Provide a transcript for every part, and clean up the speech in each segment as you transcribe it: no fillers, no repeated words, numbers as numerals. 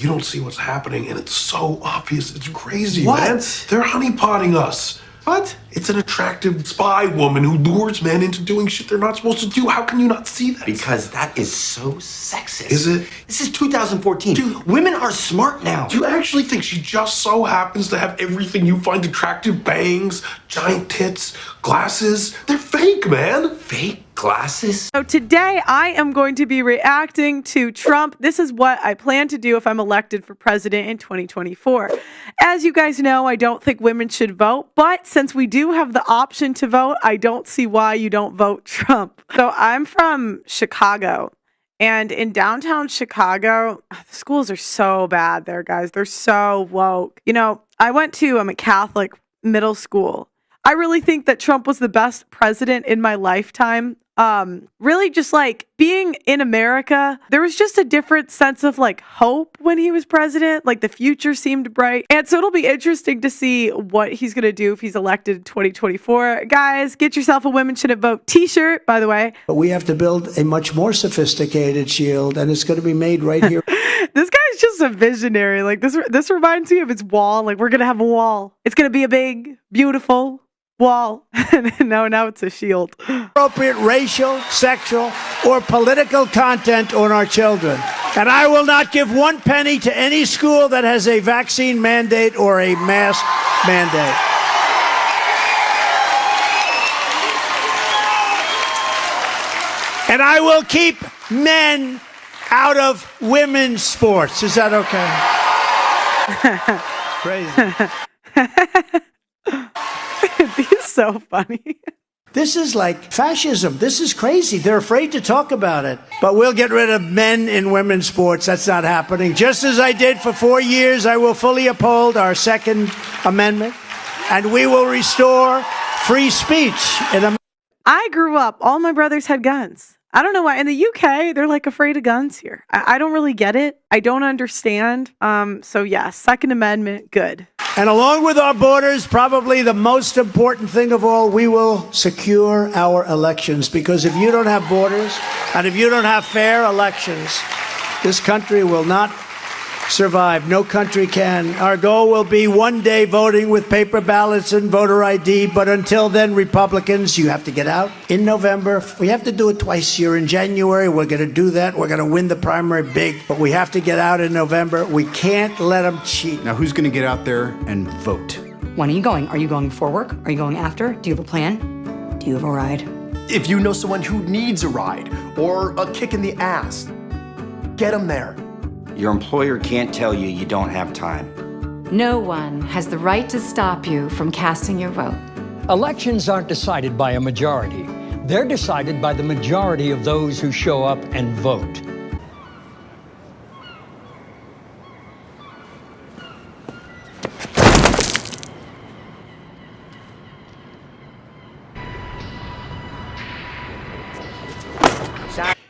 You don't see what's happening, and it's so obvious. It's crazy, What? man. They're honeypotting us. What? It's an attractive spy woman who lures men into doing shit they're not supposed to do. How can you not see that? Because that is so sexist. Is it? This is 2014. Dude. Women are smart now. Do you actually think she just so happens to have everything you find attractive? Bangs, giant tits, glasses? They're fake, man. Fake glasses? So today I am going to be reacting to Trump. This is what I plan to do if I'm elected for president in 2024. As you guys know, I don't think women should vote, but since we do have the option to vote, I don't see why you don't vote Trump. So I'm from Chicago. And in downtown Chicago, the schools are so bad there, guys. They're so woke. You know, I'm a Catholic middle school. I really think that Trump was the best president in my lifetime. Really just like being in America, there was just a different sense of like hope when he was president. Like the future seemed bright. And so it'll be interesting to see what he's going to do if he's elected in 2024. Guys, get yourself a Women Shouldn't Vote t-shirt, by the way. But we have to build a much more sophisticated shield, and it's going to be made right here. This guy's just a visionary. Like this reminds me of his wall. Like we're going to have a wall. It's going to be a big, beautiful wall. Now it's a shield. Appropriate racial, sexual, or political content on our children. And I will not give one penny to any school that has a vaccine mandate or a mask mandate. And I will keep men out of women's sports. Is that okay? Crazy. He's so funny. This is like fascism. This is crazy. They're afraid to talk about it. But we'll get rid of men in women's sports. That's not happening. Just as I did for 4 years, I will fully uphold our Second Amendment, and we will restore free speech in America. I grew up, all my brothers had guns. I don't know why. In the UK, they're like afraid of guns here. I don't really get it. I don't understand. So yeah, Second Amendment, good. And along with our borders, probably the most important thing of all, we will secure our elections. Because if you don't have borders and if you don't have fair elections, this country will not survive. No country can. Our goal will be one day voting with paper ballots and voter ID. But until then, Republicans, you have to get out in November. We have to do it twice a year. In January, we're going to do that. We're going to win the primary big. But we have to get out in November. We can't let them cheat. Now, who's going to get out there and vote? When are you going? Are you going before work? Are you going after? Do you have a plan? Do you have a ride? If you know someone who needs a ride or a kick in the ass, get them there. Your employer can't tell you you don't have time. No one has the right to stop you from casting your vote. Elections aren't decided by a majority. They're decided by the majority of those who show up and vote.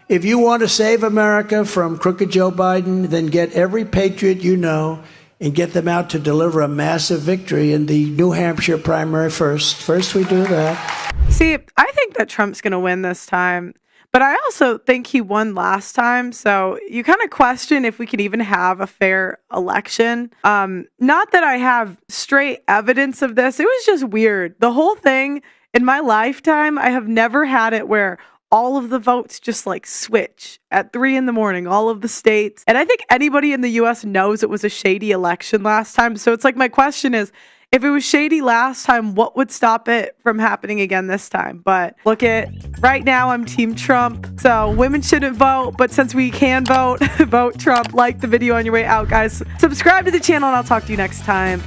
If you want to save America from crooked Joe Biden, then get every patriot you know and get them out to deliver a massive victory in the New Hampshire primary first. First, we do that. See, I think that Trump's going to win this time, but I also think he won last time. So you kind of question if we could even have a fair election. Not that I have straight evidence of this. It was just weird. The whole thing in my lifetime, I have never had it where all of the votes just like switch at 3 a.m, all of the states. And I think anybody in the US knows it was a shady election last time. So it's like, my question is, if it was shady last time, what would stop it from happening again this time? But look at right now, I'm Team Trump. So women shouldn't vote, but since we can vote, vote Trump. Like the video on your way out, guys. Subscribe to the channel and I'll talk to you next time.